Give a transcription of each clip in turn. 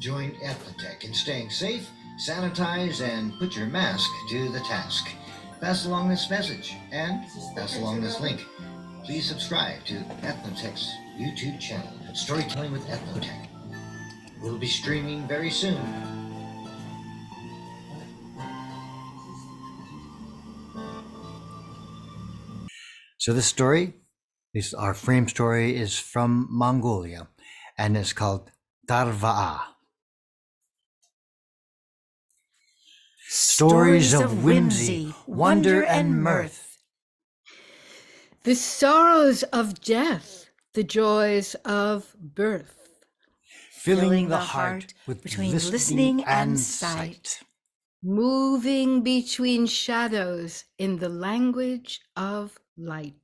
Join Eth-Non-Tec in staying safe, sanitize, and put your mask to the task. Pass along this message and pass along this link. Please subscribe to Eth-Non-Tec's YouTube channel, Storytelling with Eth-Non-Tec. We'll be streaming very soon. So this story, our frame story, is from Mongolia, and it's called Tarva'a. Stories of whimsy, wonder, and mirth. The sorrows of death, the joys of birth. Filling the heart with between listening and sight. Moving between shadows in the language of light.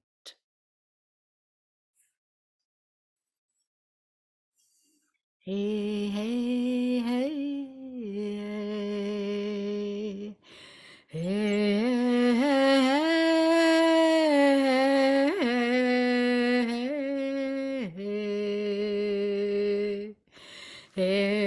Hey, hey, hey, hey, hey, hey, hey,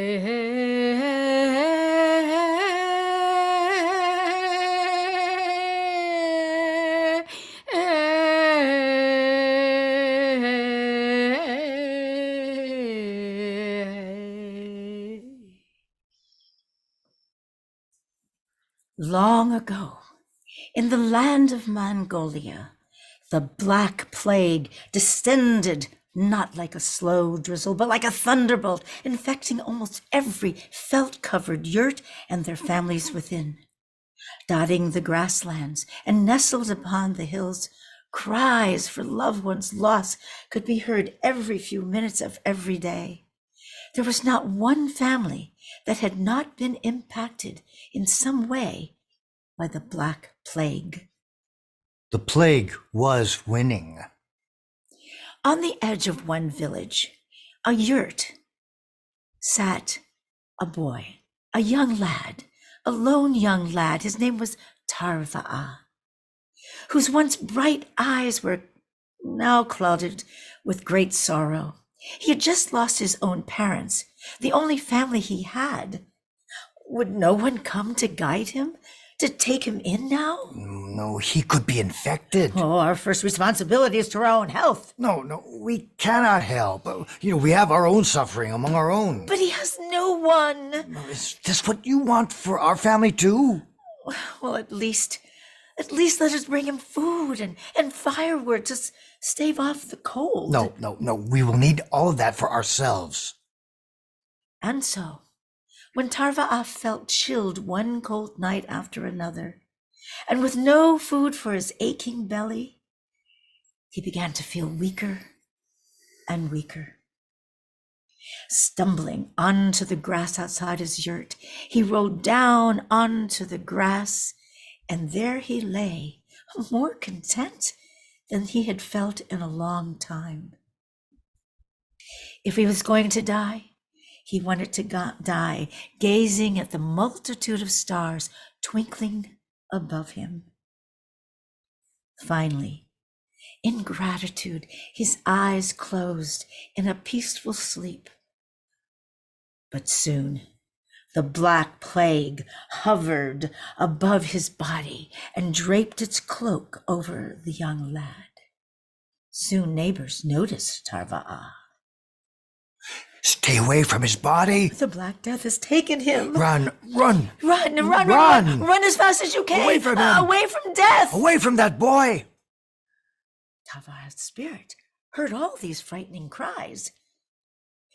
Long ago, in the land of Mongolia, the Black Plague descended not like a slow drizzle, but like a thunderbolt, infecting almost every felt-covered yurt and their families within. Dotting the grasslands and nestled upon the hills, cries for loved ones lost could be heard every few minutes of every day. There was not one family that had not been impacted in some way by the Black Plague. The plague was winning. On the edge of one village, a yurt, sat a boy, a young lad, a lone young lad. His name was Tarva'a, whose once bright eyes were now clouded with great sorrow. He had just lost his own parents, the only family he had. Would no one come to guide him, to take him in now? No, he could be infected. Oh, our first responsibility is to our own health. No, we cannot help. We have our own suffering among our own. But he has no one. Is this what you want for our family too? Well, at least let us bring him food and firewood to stave off the cold. No, we will need all of that for ourselves. And so, when Tarva'a felt chilled one cold night after another, and with no food for his aching belly, he began to feel weaker and weaker. Stumbling onto the grass outside his yurt, he rolled down onto the grass, and there he lay, more content than he had felt in a long time. If he was going to die, he wanted to die gazing at the multitude of stars twinkling above him. Finally, in gratitude, his eyes closed in a peaceful sleep. But soon, the Black Plague hovered above his body and draped its cloak over the young lad. Soon neighbors noticed Tarva'a. Stay away from his body. The Black Death has taken him. Run as fast as you can. Away from him. Away from death. Away from that boy. Tarva'a's spirit heard all these frightening cries.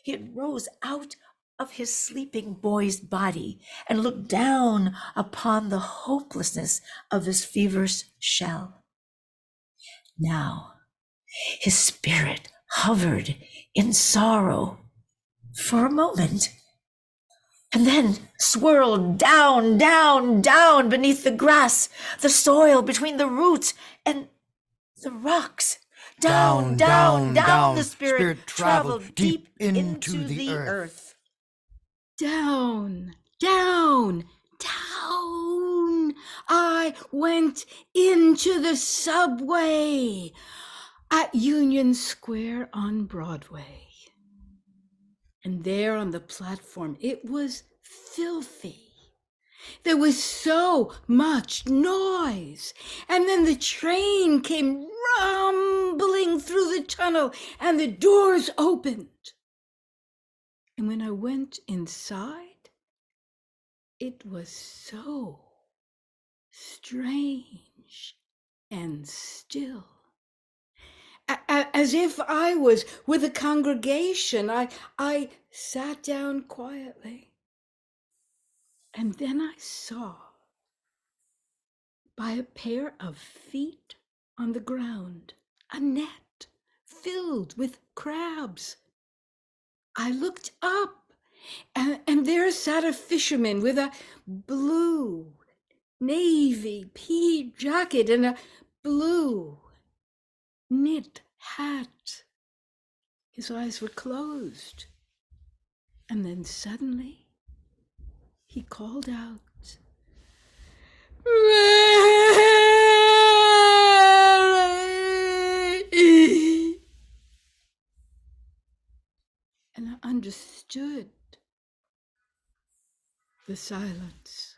He rose out of his sleeping boy's body and looked down upon the hopelessness of his feverish shell. Now, his spirit hovered in sorrow for a moment, and then swirled down beneath the grass, the soil between the roots and the rocks. Down, the spirit traveled deep into the earth. Down. I went into the subway at Union Square on Broadway. And there on the platform, it was filthy. There was so much noise. And then the train came rumbling through the tunnel and the doors opened. And when I went inside, it was so strange and still. As if I was with a congregation, I sat down quietly. And then I saw, by a pair of feet on the ground, a net filled with crabs. I looked up, and there sat a fisherman with a blue navy pea jacket and a blue knit hat. His eyes were closed. And then suddenly he called out, "Mary!" And I understood the silence.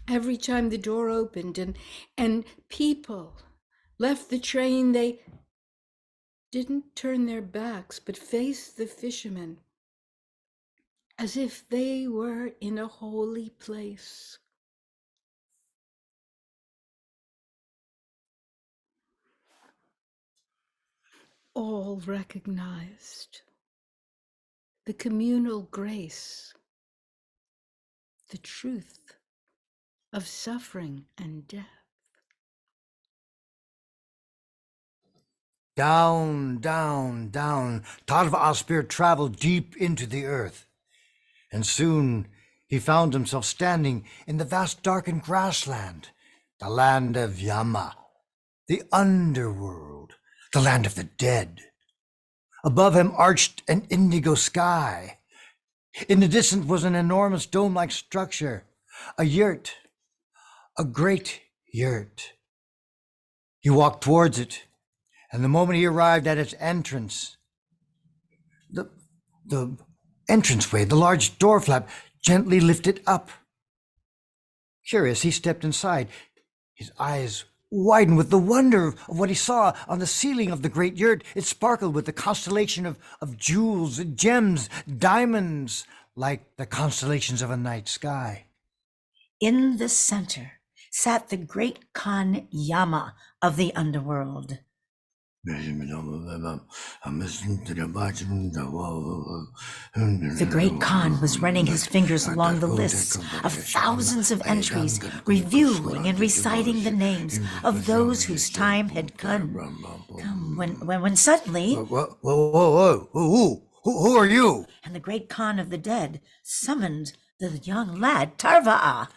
Every time the door opened and people left the train, they didn't turn their backs, but faced the fishermen as if they were in a holy place. All recognized the communal grace, the truth of suffering and death. Down, down, down, Tarva'a's spirit traveled deep into the earth. And soon he found himself standing in the vast darkened grassland, the land of Yama, the underworld, the land of the dead. Above him arched an indigo sky. In the distance was an enormous dome-like structure, a yurt, a great yurt. He walked towards it, and the moment he arrived at its entrance, the entranceway, the large door flap, gently lifted up. Curious, he stepped inside. His eyes widened with the wonder of what he saw on the ceiling of the great yurt. It sparkled with the constellation of jewels, gems, diamonds, like the constellations of a night sky. In the center sat the great Khan Yama of the underworld. The The great Khan was running his fingers along the lists of thousands of entries, reviewing and reciting the names of those whose time had come. When suddenly, Who are you? and the great Khan of the dead summoned the young lad Tarva'a.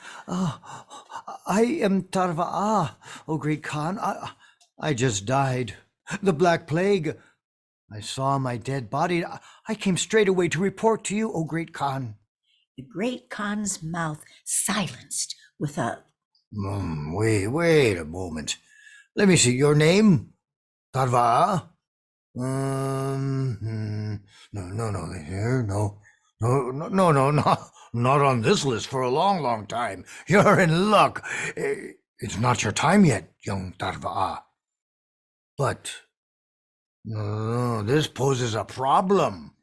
I am Tarva'a, O great Khan. I just died. The Black Plague. I saw my dead body. I came straight away to report to you, O great Khan. The great Khan's mouth silenced with a Wait a moment. Let me see your name. Tarva'a? No, not on this list for a long time. You're in luck. It's not your time yet, young Tarva'a. But this poses a problem.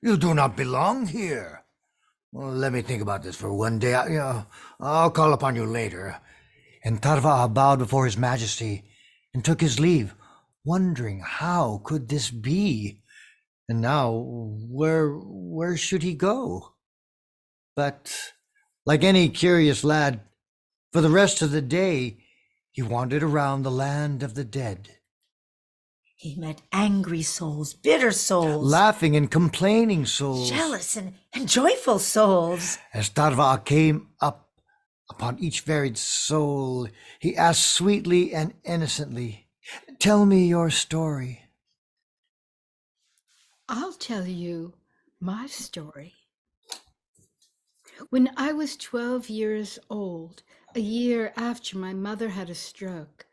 You do not belong here. Well, let me think about this for one day. I'll call upon you later. And Tarva'a bowed before his majesty and took his leave, wondering how could this be? And now, where should he go? But like any curious lad, for the rest of the day, he wandered around the land of the dead. He met angry souls, bitter souls, Laughing and complaining souls. jealous and joyful souls. As Tarva'a came up upon each varied soul, he asked sweetly and innocently, "Tell me your story." I'll tell you my story. When I was 12 years old, a year after my mother had a stroke,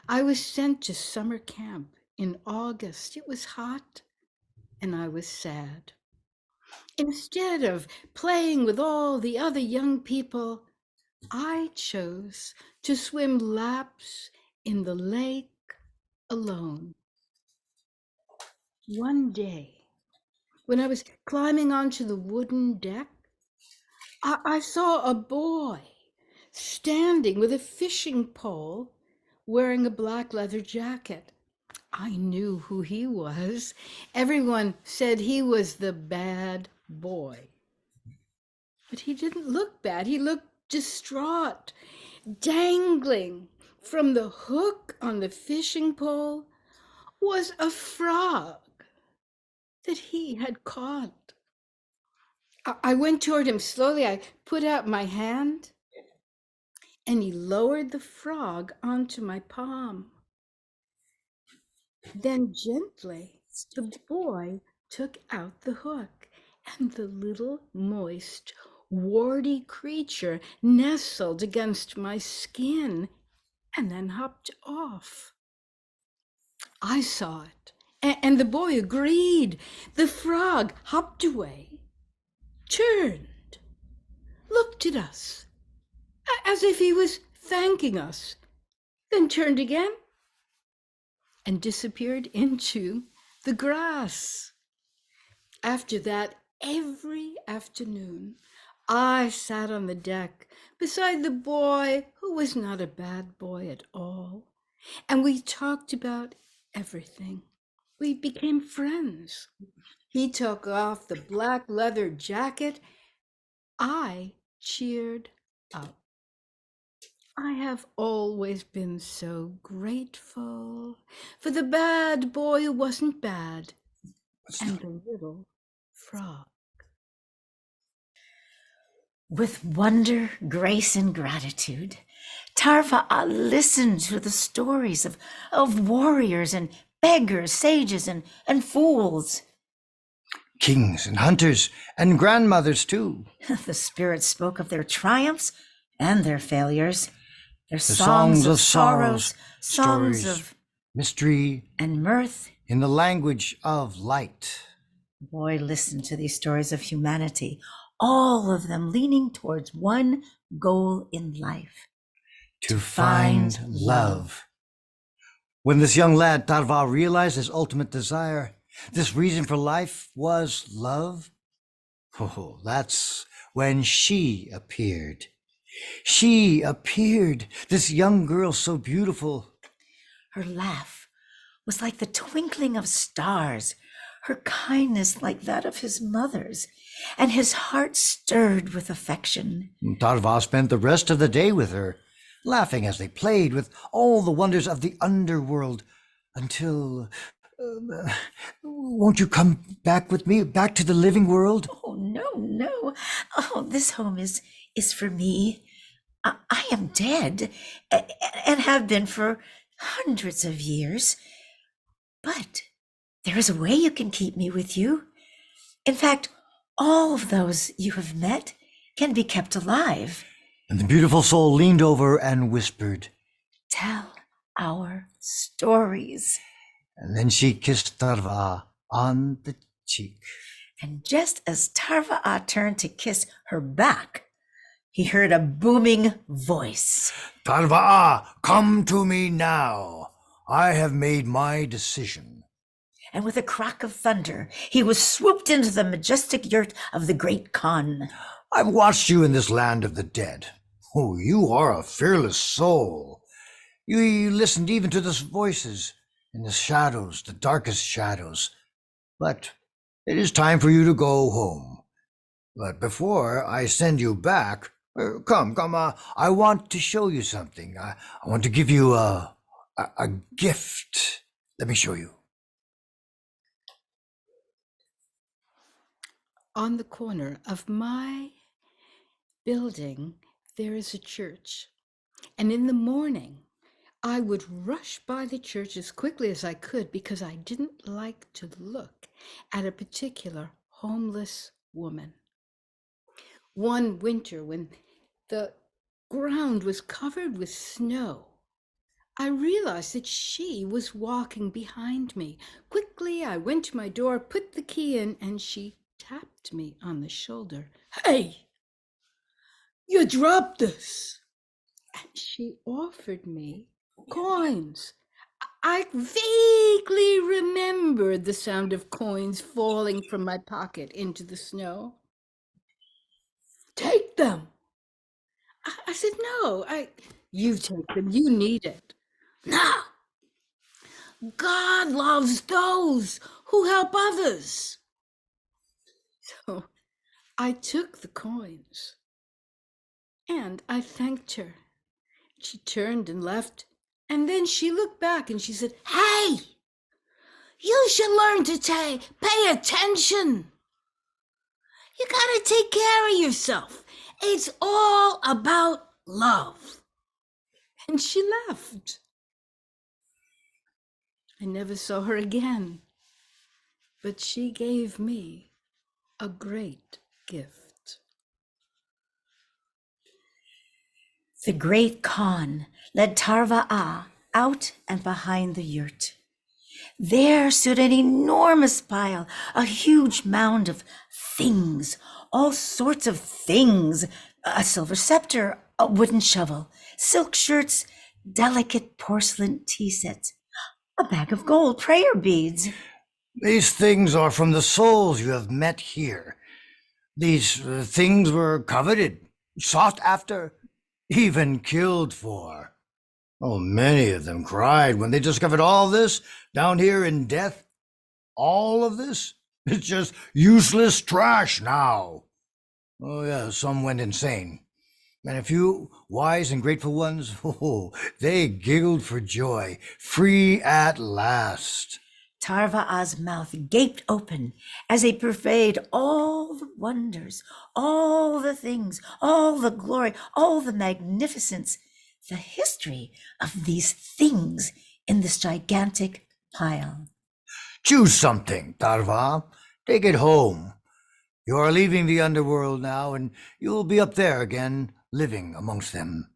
I was sent to summer camp in August. It was hot and I was sad. Instead of playing with all the other young people, I chose to swim laps in the lake alone. One day, when I was climbing onto the wooden deck, I saw a boy standing with a fishing pole wearing a black leather jacket. I knew who he was. Everyone said he was the bad boy. But he didn't look bad. He looked distraught. Dangling from the hook on the fishing pole was a frog that he had caught. I went toward him slowly. I put out my hand, and he lowered the frog onto my palm. Then gently, the boy took out the hook, and the little moist, warty creature nestled against my skin and then hopped off. I saw it, and the boy agreed. The frog hopped away, turned, looked at us as if he was thanking us, then turned again and disappeared into the grass. After that, every afternoon, I sat on the deck beside the boy who was not a bad boy at all, and we talked about everything. We became friends. He took off the black leather jacket. I cheered up. I have always been so grateful for the bad boy who wasn't bad and the little frog. With wonder, grace, and gratitude, Tarva'a listened to the stories of warriors and beggars, sages, and fools. Kings and hunters and grandmothers too. The spirits spoke of their triumphs and their failures, their The songs of sorrows, songs stories, of mystery and mirth. in the language of light. The boy listened to these stories of humanity, all of them leaning towards one goal in life. To find love. When this young lad, Tarva, realized his ultimate desire, this reason for life was love, oh, that's when she appeared. She appeared, this young girl so beautiful. Her laugh was like the twinkling of stars, her kindness like that of his mother's, and his heart stirred with affection. Tarva spent the rest of the day with her, laughing as they played with all the wonders of the underworld, until... won't you come back with me, back to the living world? Oh, no. Oh, this home is for me. I am dead and have been for hundreds of years. But there is a way you can keep me with you. In fact, all of those you have met can be kept alive. And the beautiful soul leaned over and whispered, Tell our stories. and then she kissed Tarva on the cheek. And just as Tarva'a turned to kiss her back, he heard a booming voice. Tarva, come to me now. I have made my decision. And with a crack of thunder, he was swooped into the majestic yurt of the great Khan. I've watched you in this land of the dead. Oh, you are a fearless soul. You listened even to the voices in the shadows, the darkest shadows. But it is time for you to go home. But before I send you back, come, I want to show you something. I want to give you a gift. Let me show you. On the corner of my building, there is a church. And in the morning, I would rush by the church as quickly as I could because I didn't like to look at a particular homeless woman. One winter, when the ground was covered with snow, I realized that she was walking behind me, quickly quickly, I went to my door, put the key in, and she tapped me on the shoulder. Hey, you dropped this. And she offered me coins. I vaguely remembered the sound of coins falling from my pocket into the snow. Take them. I said, no, you take them. You need it. No. God loves those who help others. So I took the coins and I thanked her. She turned and left. And then she looked back and she said, hey, you should learn to pay attention. You gotta take care of yourself. It's all about love. And she left. I never saw her again, but she gave me a great gift. The great Khan led Tarva'a out and behind the yurt. There stood an enormous pile, a huge mound of things, all sorts of things, a silver scepter, a wooden shovel, silk shirts, delicate porcelain tea sets, a bag of gold prayer beads. These things are from the souls you have met here. These things were coveted, sought after, even killed for. Oh, many of them cried when they discovered all this down here in death. All of this? It's just useless trash now. Oh, yeah, some went insane. And a few wise and grateful ones, oh, they giggled for joy, free at last. Tarva'a's mouth gaped open as they purveyed all the wonders, all the things, all the glory, all the magnificence, the history of these things in this gigantic pile. Choose something, Tarva. Take it home. You are leaving the underworld now, and you'll be up there again, living amongst them.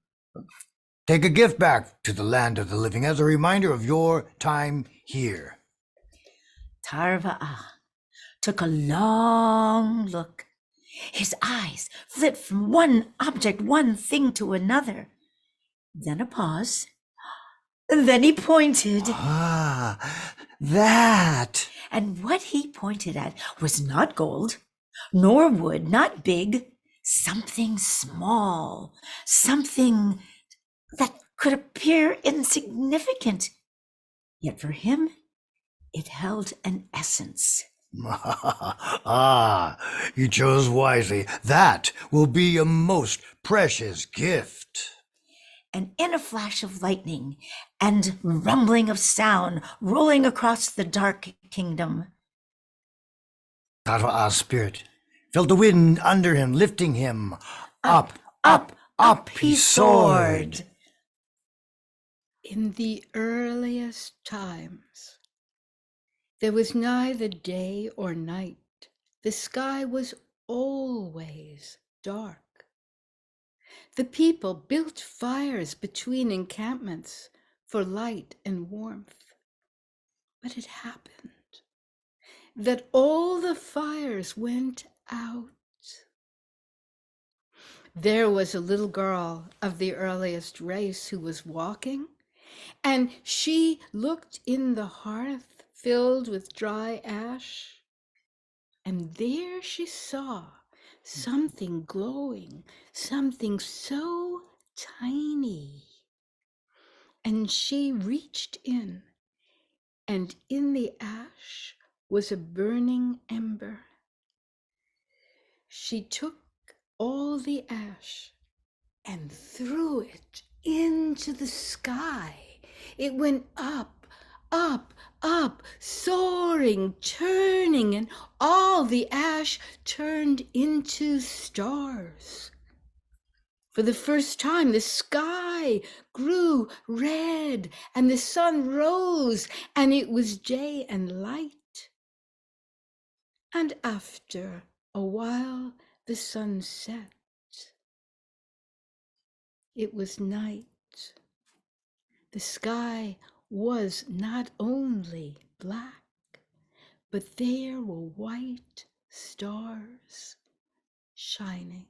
Take a gift back to the land of the living as a reminder of your time here. Tarva'a took a long look. His eyes flit from one object, one thing to another. Then a pause. Then he pointed. Ah, that. And what he pointed at was not gold, nor wood, not big, something small, something that could appear insignificant. Yet for him, it held an essence. Ah, you chose wisely. That will be a most precious gift. And in a flash of lightning and rumbling of sound rolling across the dark kingdom, Tarva'a's spirit felt the wind under him, lifting him. Up he soared. In the earliest times, there was neither day or night. The sky was always dark. The people built fires between encampments for light and warmth. But it happened that all the fires went out. There was a little girl of the earliest race who was walking, and she looked in the hearth filled with dry ash, and there she saw something glowing, something so tiny. And she reached in, and in the ash was a burning ember. She took all the ash and threw it into the sky. It went up, up, up, soaring, turning, and all the ash turned into stars. For the first time, the sky grew red, and the sun rose, and it was day and light. And after a while, the sun set. It was night. The sky was not only black, but there were white stars shining.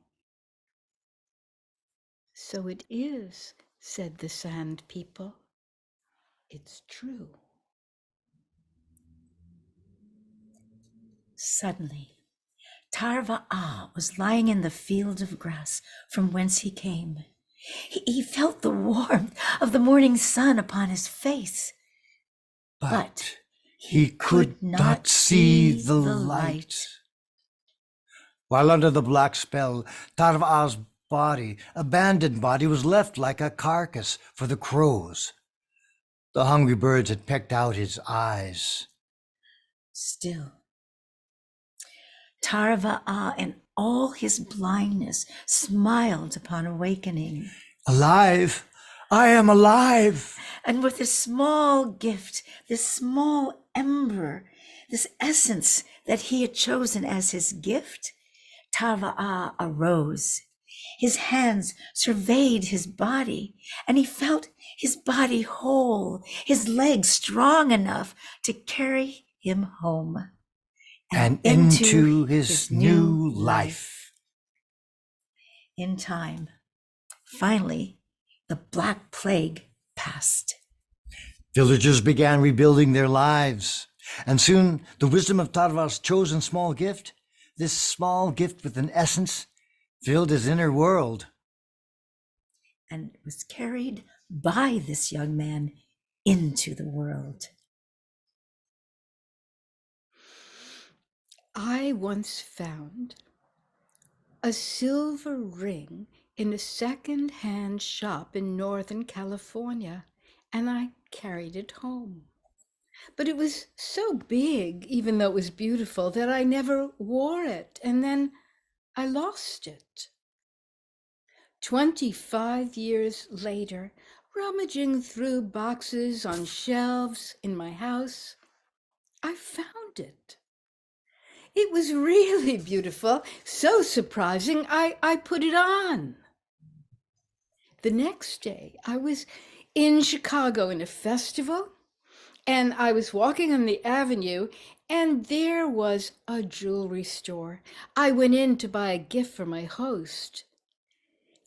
So it is, said the Sand People. It's true. Suddenly, Tarva was lying in the field of grass from whence he came. He felt the warmth of the morning sun upon his face, but he could not see the light. While under the black spell, Tarva's body, abandoned body, was left like a carcass for the crows. The hungry birds had pecked out his eyes. Still, Tarva in all his blindness smiled upon awakening. Alive! I am alive! And with this small gift, this small ember, this essence that he had chosen as his gift, Tarva arose. His hands surveyed his body, and he felt his body whole, his legs strong enough to carry him home And into his new life. In time, finally, the Black Plague passed. Villagers began rebuilding their lives, and soon the wisdom of Tarva's chosen small gift, this small gift with an essence, filled his inner world. And was carried by this young man into the world. I once found a silver ring in a second-hand shop in Northern California, and I carried it home. But it was so big, even though it was beautiful, that I never wore it, and then I lost it. 25 years later, rummaging through boxes on shelves in my house, I found it. It was really beautiful, so surprising, I put it on. The next day, I was in Chicago in a festival, and I was walking on the avenue, and there was a jewelry store. I went in to buy a gift for my host.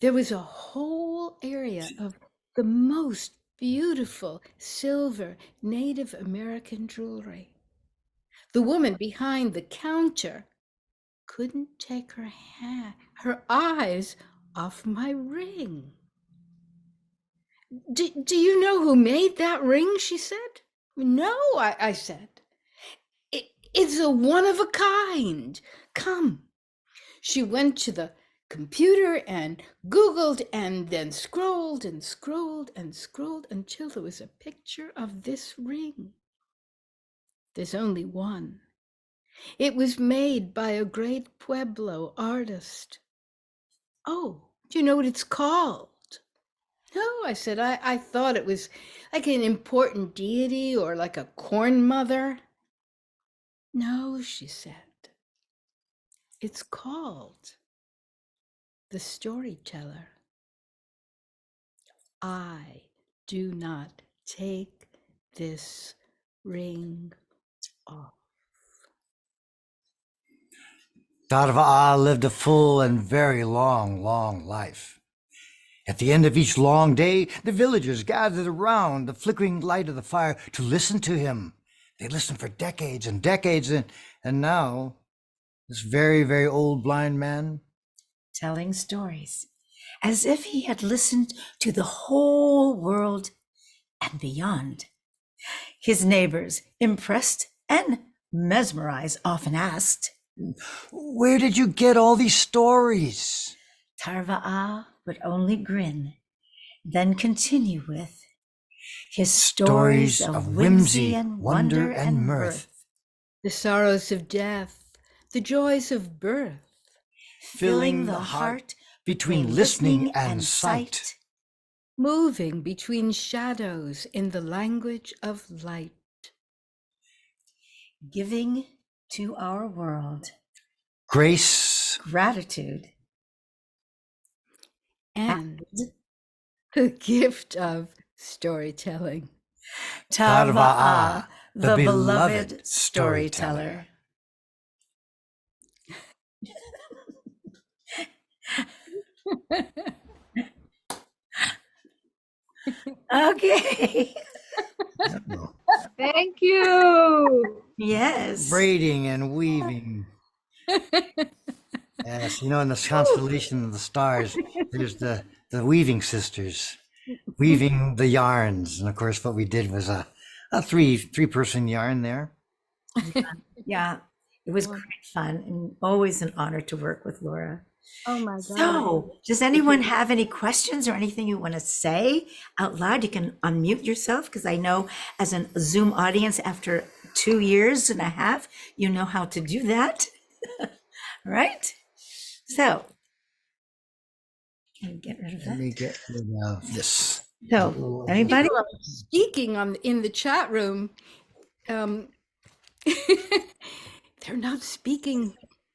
There was a whole area of the most beautiful silver Native American jewelry. The woman behind the counter couldn't take her eyes off my ring. Do you know who made that ring? She said. No, I said. It's a one of a kind. Come. She went to the computer and Googled and then scrolled and scrolled and scrolled until there was a picture of this ring. There's only one. It was made by a great Pueblo artist. Oh, do you know what it's called? No, I said, I thought it was like an important deity or like a corn mother. No, she said. It's called the storyteller. I do not take this ring off. Tarva lived a full and very long life. At the end of each long day, the villagers gathered around the flickering light of the fire to listen to him. They listened for decades and decades, and now, this very, very old blind man, telling stories as if he had listened to the whole world and beyond. His neighbors, impressed and mesmerized, often asked, "Where did you get all these stories?" Tarva would only grin, then continue with his Stories of whimsy, wonder, and mirth, the sorrows of death, the joys of birth, filling the heart between listening and sight, moving between shadows in the language of light, giving to our world grace, gratitude, and the gift of storytelling. Tarva, the beloved storyteller. Okay. Thank you. Yes. Braiding and weaving. Yes, you know, in the constellation of the stars, there's the weaving sisters, weaving the yarns. And of course, what we did was a three-person yarn there. Yeah, it was great fun and always an honor to work with Laura. Oh my God. So, does anyone have any questions or anything you want to say out loud? You can unmute yourself because I know as a Zoom audience after 2.5 years, you know how to do that. Right? So, can we get rid of Let me that? get rid of this. So, anybody? People are speaking in the chat room. They're not speaking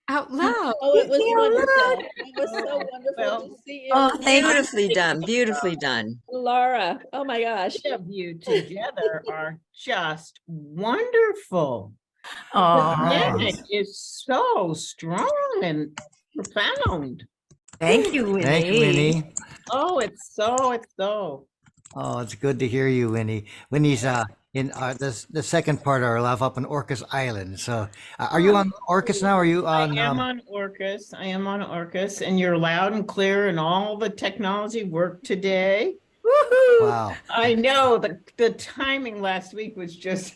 out loud. Oh, it was Speaking out wonderful. loud. It was so wonderful Well, to see you. Oh, thank you. Beautifully done. Beautifully done. Laura. Oh my gosh. Each of you together are just wonderful. The Oh, dynamic is so strong and profound. thank you, Winnie. Thank you, Winnie. Oh, it's so. Oh, it's good to hear you, Winnie. Winnie's in the second part of our life up on Orcas Island. So, are you on Orcas now? Or are you I on? am on Orcas. I am on Orcas, and you're loud and clear, and all the technology worked today. Woohoo! Wow. I know the timing last week was just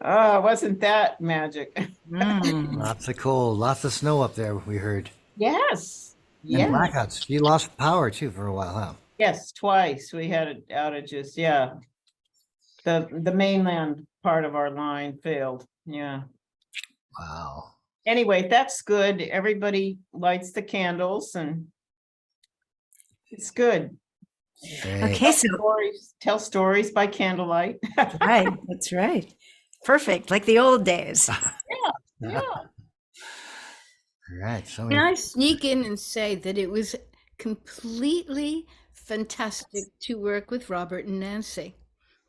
oh, wasn't that magic? Mm. Lots of cold, lots of snow up there. We heard. Yes. And Yes. blackouts. You lost power too for a while, huh? Yes, twice we had outages. Yeah. The mainland part of our line failed. Yeah. Wow. Anyway, that's good. Everybody lights the candles and it's good. Great. Okay, so Tell stories by candlelight. right, that's right. Perfect, like the old days. Yeah. All right. So Can I sneak in and say that it was completely fantastic to work with Robert and Nancy?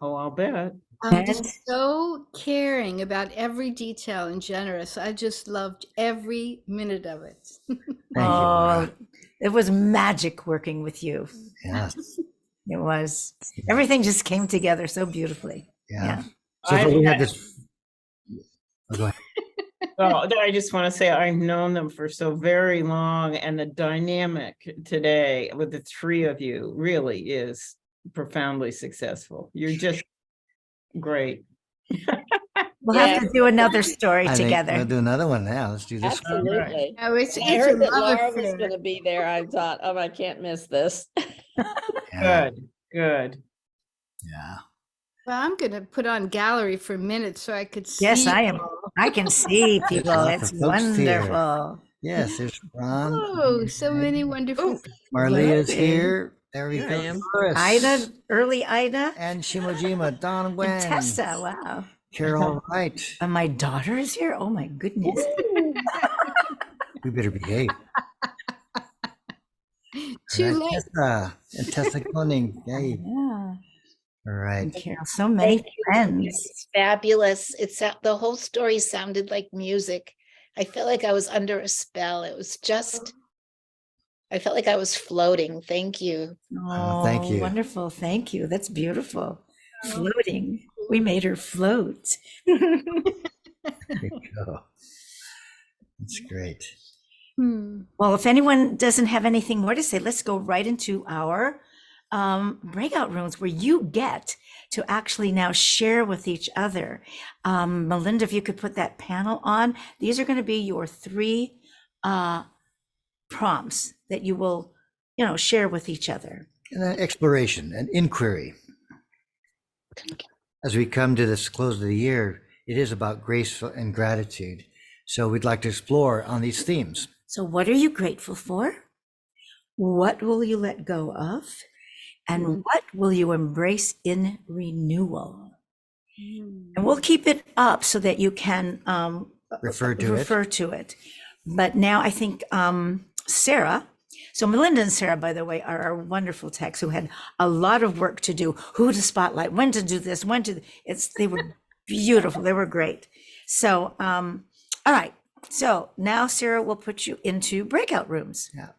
Oh, I'll bet. Just so caring about every detail and generous. I just loved every minute of it. thank you. Oh, Laura. it was magic working with you. Yes. It was. Everything just came together so beautifully. Yeah. Yeah. So we had this. Oh, go ahead. Oh, I just want to say I've known them for so very long, and the dynamic today with the three of you really is profoundly successful. You're just great. We'll have to do another story I think together. we'll do another one now. Let's do this. one. Absolutely. No, it's I a heard that love Laura was affair. going to be there. I thought, oh, I can't miss this. Yeah. Good. Yeah. Well, I'm going to put on gallery for a minute so I could see. Yes, I am. you all. I can see people. lots It's of folks here. wonderful. Yes. There's Ron. Oh, so many wonderful. Marlia's Lovely. here. There we Here I go. am. Doris. Ida, early Ida, And Shimojima. Don Wen. and Tessa. Wow. Carol Wright. And my daughter is here. Oh my goodness. We better behave. Too All right, late. Tessa. And Tessa Koenig. Hey. Yeah. All right. And Carol, so many friends. It's fabulous. The whole story sounded like music. I felt like I was under a spell. It was just, I felt like I was floating. Thank you. Oh, thank you. Wonderful. Thank you. That's beautiful. Floating. We made her float. There you go. That's great. Well, if anyone doesn't have anything more to say, let's go right into our breakout rooms where you get to actually now share with each other. Melinda, if you could put that panel on, these are going to be your 3 prompts that you will, share with each other. And then exploration and inquiry. As we come to this close of the year, it is about grace and gratitude. So we'd like to explore on these themes. So what are you grateful for? What will you let go of? And what will you embrace in renewal? And we'll keep it up so that you can Refer to it. to it. But now I think Sarah So Melinda and Sarah, by the way, are our wonderful techs who had a lot of work to do, who to spotlight, when to do this, they were beautiful. They were great. So, all right. So now Sarah will put you into breakout rooms. Yeah.